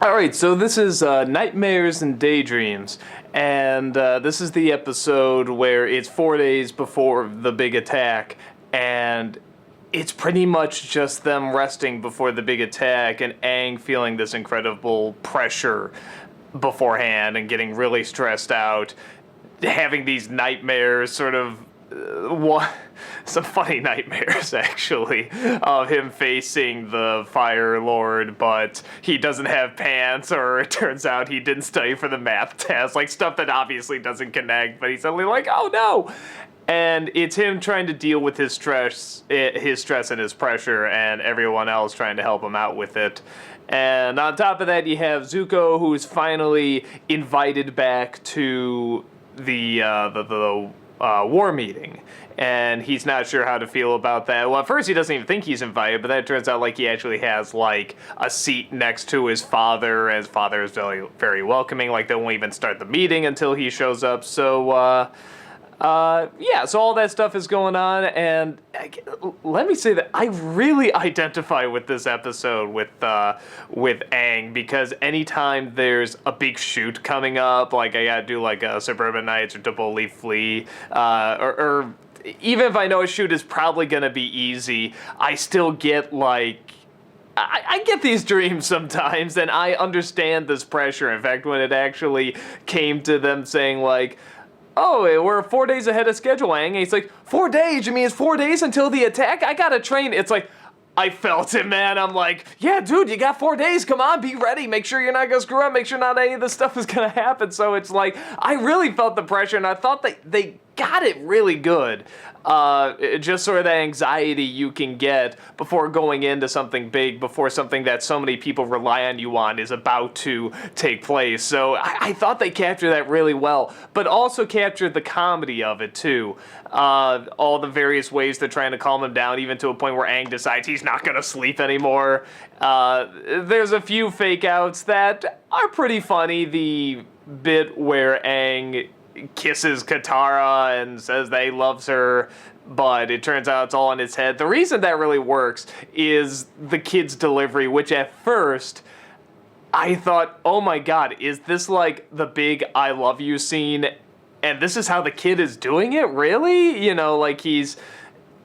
All right, so this is Nightmares and Daydreams, and this is the episode where it's 4 days before the big attack, and it's pretty much just them resting before the big attack, and Aang feeling this incredible pressure beforehand and getting really stressed out, having these nightmares sort of some funny nightmares actually of him facing the Fire Lord, but he doesn't have pants, or it turns out he didn't study for the math test, like stuff that obviously doesn't connect, but he's suddenly like, oh no. And it's him trying to deal with his stress and his pressure, and everyone else trying to help him out with it. And on top of that, you have Zuko, who's finally invited back to the war meeting, and he's not sure how to feel about that. Well, at first he doesn't even think he's invited, but then it turns out like he actually has like a seat next to his father, and his father is very, very welcoming. Like they won't even start the meeting until he shows up. So yeah, so all that stuff is going on, and let me say that I really identify with this episode with Aang, because anytime there's a big shoot coming up, like I gotta do like a Suburban Nights or Double Leaf Flea, or even if I know a shoot is probably gonna be easy, I still get like, I get these dreams sometimes, and I understand this pressure. In fact, when it actually came to them saying like, oh, we're 4 days ahead of schedule, Aang. And he's like, 4 days? You mean it's 4 days until the attack? I gotta train. It's like, I felt it, man. I'm like, yeah, dude, you got 4 days. Come on, be ready. Make sure you're not gonna screw up. Make sure not any of this stuff is gonna happen. So it's like, I really felt the pressure, and I thought that they got it really good. Just sort of that anxiety you can get before going into something big, before something that so many people rely on you on is about to take place. So I thought they captured that really well, but also captured the comedy of it too. All the various ways they're trying to calm him down, even to a point where Aang decides he's not going to sleep anymore. There's a few fake outs that are pretty funny. The bit where Aang kisses Katara and says that he loves her, but it turns out it's all in his head. The reason that really works is the kid's delivery, which at first I thought, oh my god, is this like the big I love you scene, and this is how the kid is doing it? Really? You know, like he's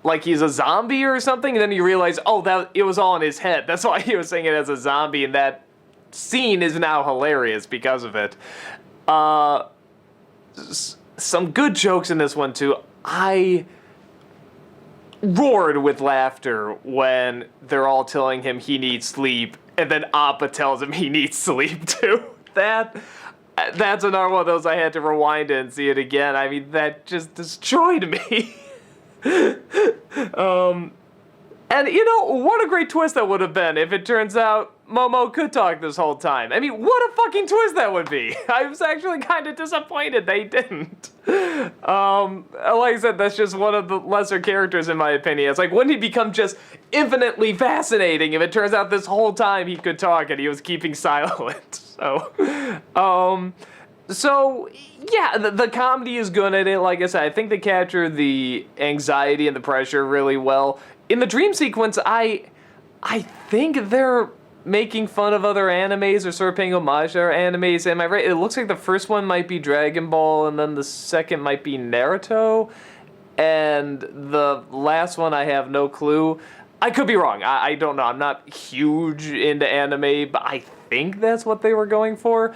a zombie or something, and then you realize, oh, that it was all in his head. That's why he was saying it as a zombie, and that scene is now hilarious because of it. Some good jokes in this one too. I roared with laughter when they're all telling him he needs sleep, and then Appa tells him he needs sleep too. That's another one of those I had to rewind it and see it again. I mean, that just destroyed me. And you know, what a great twist that would have been if it turns out Momo could talk this whole time. I mean, what a fucking twist that would be. I was actually kind of disappointed they didn't. Like I said, that's just one of the lesser characters in my opinion. It's like, wouldn't he become just infinitely fascinating if it turns out this whole time he could talk and he was keeping silent? So yeah, the comedy is good at it. Like I said, I think they capture the anxiety and the pressure really well. In the dream sequence, I think they're making fun of other animes or sort of paying homage to other animes. Am I right? It looks like the first one might be Dragon Ball, and then the second might be Naruto, and the last one I have no clue. I could be wrong. I don't know. I'm not huge into anime, but I think that's what they were going for.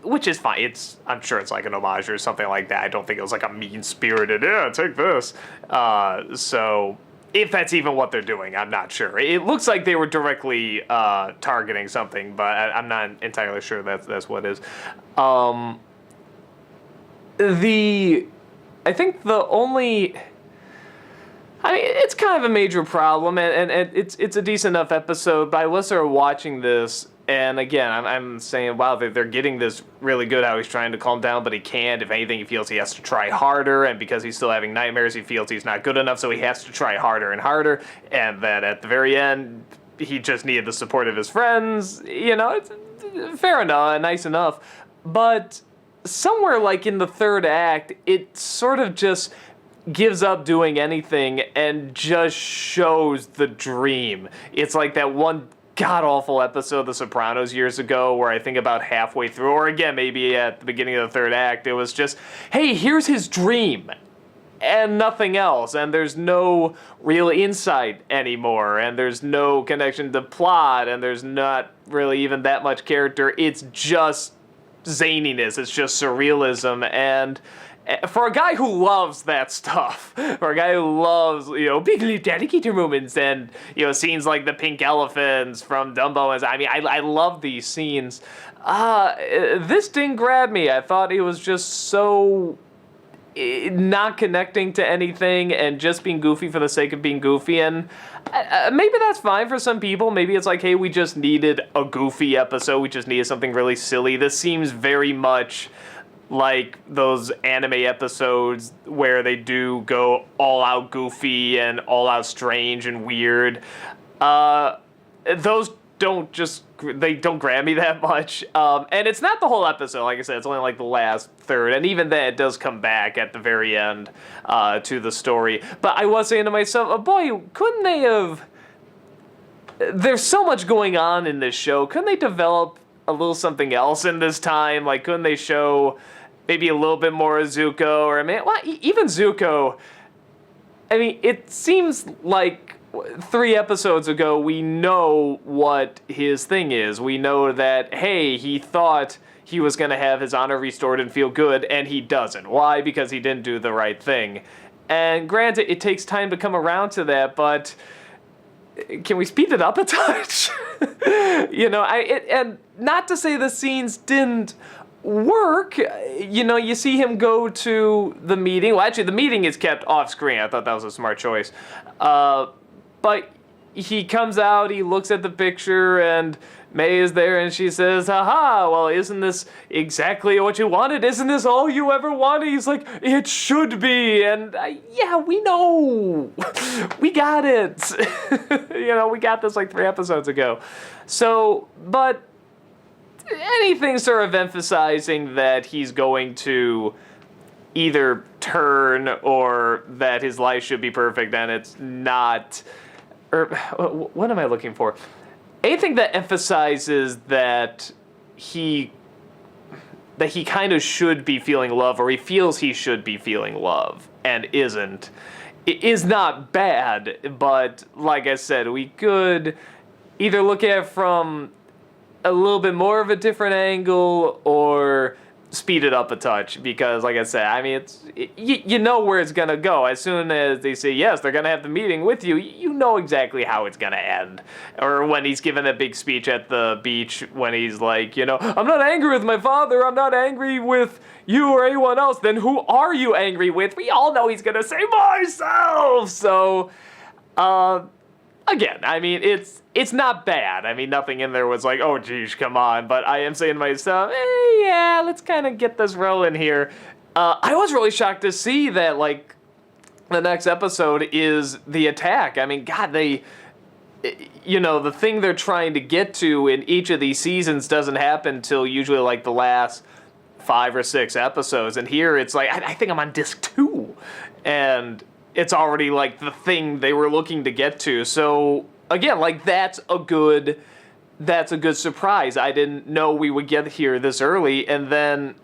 Which is fine. I'm sure it's like an homage or something like that. I don't think it was like a mean-spirited, yeah, take this. So if that's even what they're doing, I'm not sure. It looks like they were directly targeting something, but I'm not entirely sure that's what it is. I think the only... I mean, it's kind of a major problem, and it's a decent enough episode, but I was sort of watching this, and again, I'm saying, wow, they're getting this really good, how he's trying to calm down, but he can't. If anything, he feels he has to try harder, and because he's still having nightmares, he feels he's not good enough, so he has to try harder and harder, and that at the very end, he just needed the support of his friends. You know, it's fair enough, nice enough, but somewhere like in the third act, it sort of just gives up doing anything and just shows the dream. It's like that one god-awful episode of The Sopranos years ago where I think about halfway through, or again, maybe at the beginning of the third act, it was just, hey, here's his dream, and nothing else, and there's no real insight anymore, and there's no connection to plot, and there's not really even that much character. It's just zaniness, it's just surrealism, and for a guy who loves that stuff, for a guy who loves, big dedicated moments and, scenes like the pink elephants from Dumbo, I love these scenes. This didn't grab me. I thought it was just so not connecting to anything and just being goofy for the sake of being goofy, and maybe that's fine for some people. Maybe it's like, hey, we just needed a goofy episode, we just needed something really silly. This seems very much like those anime episodes where they do go all out goofy and all out strange and weird. Those don't grab me that much. And it's not the whole episode, like I said, it's only like the last third, and even then it does come back at the very end to the story. But I was saying to myself, oh boy, couldn't they have... There's so much going on in this show. Couldn't they develop a little something else in this time? Like, couldn't they show maybe a little bit more of Zuko? Or, even Zuko, it seems like 3 episodes ago we know what his thing is. We know that, hey, he thought he was going to have his honor restored and feel good, and he doesn't. Why? Because he didn't do the right thing. And granted, it takes time to come around to that, but can we speed it up a touch? And not to say the scenes didn't work. You see him go to the meeting. Well, actually, the meeting is kept off screen. I thought that was a smart choice. But he comes out, he looks at the picture, and May is there, and she says, haha, well, isn't this exactly what you wanted? Isn't this all you ever wanted? He's like, it should be. And yeah, we know. We got it. We got this like 3 episodes ago. So, but anything sort of emphasizing that he's going to either turn or that his life should be perfect and it's not, or what am I looking for? Anything that emphasizes that he kind of should be feeling love, or he feels he should be feeling love and isn't, is not bad. But like I said, we could either look at it from a little bit more of a different angle or speed it up a touch, because like I said, you know where it's gonna go. As soon as they say yes, they're gonna have the meeting with you, you know exactly how it's gonna end. Or when he's giving that big speech at the beach, when he's like, I'm not angry with my father, I'm not angry with you or anyone else, then who are you angry with? We all know he's gonna say myself. So again, it's not bad. Nothing in there was like, oh, geez, come on. But I am saying to myself, yeah, let's kind of get this rolling here. I was really shocked to see that, like, the next episode is the attack. God, the thing they're trying to get to in each of these seasons doesn't happen till usually, like, the last 5 or 6 episodes. And here it's like, I think I'm on disc 2. And it's already, like, the thing they were looking to get to. So again, like, that's a good surprise. I didn't know we would get here this early, and then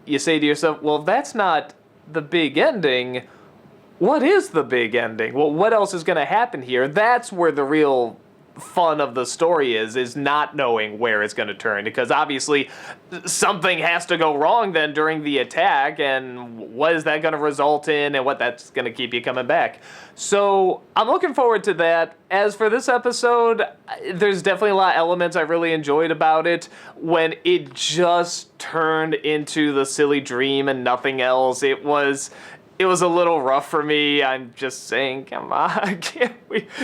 you say to yourself, well, that's not the big ending. What is the big ending? Well, what else is going to happen here? That's where the real fun of the story is not knowing where it's going to turn, because obviously something has to go wrong then during the attack, and what is that going to result in, and what that's going to keep you coming back. So I'm looking forward to that. As for this episode, there's definitely a lot of elements I really enjoyed about it. When it just turned into the silly dream and nothing else, it was a little rough for me. I'm just saying, come on,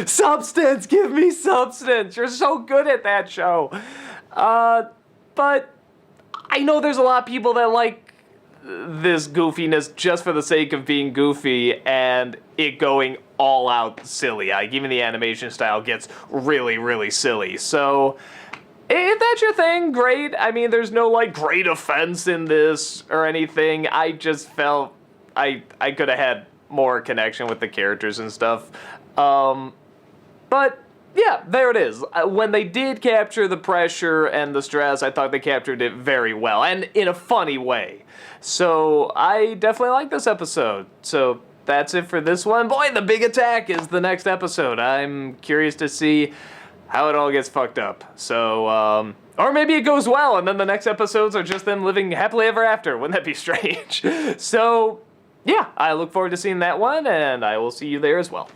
substance, give me substance. You're so good at that show. But I know there's a lot of people that like this goofiness just for the sake of being goofy and it going all out silly. Like, even the animation style gets really, really silly. So if that's your thing, great. There's no, like, great offense in this or anything. I just felt I could have had more connection with the characters and stuff. But Yeah, there it is. When they did capture the pressure and the stress, I thought they captured it very well, and in a funny way. So I definitely like this episode. So that's it for this one. Boy, the big attack is the next episode. I'm curious to see how it all gets fucked up. So, or maybe it goes well, and then the next episodes are just them living happily ever after. Wouldn't that be strange? So, yeah, I look forward to seeing that one, and I will see you there as well.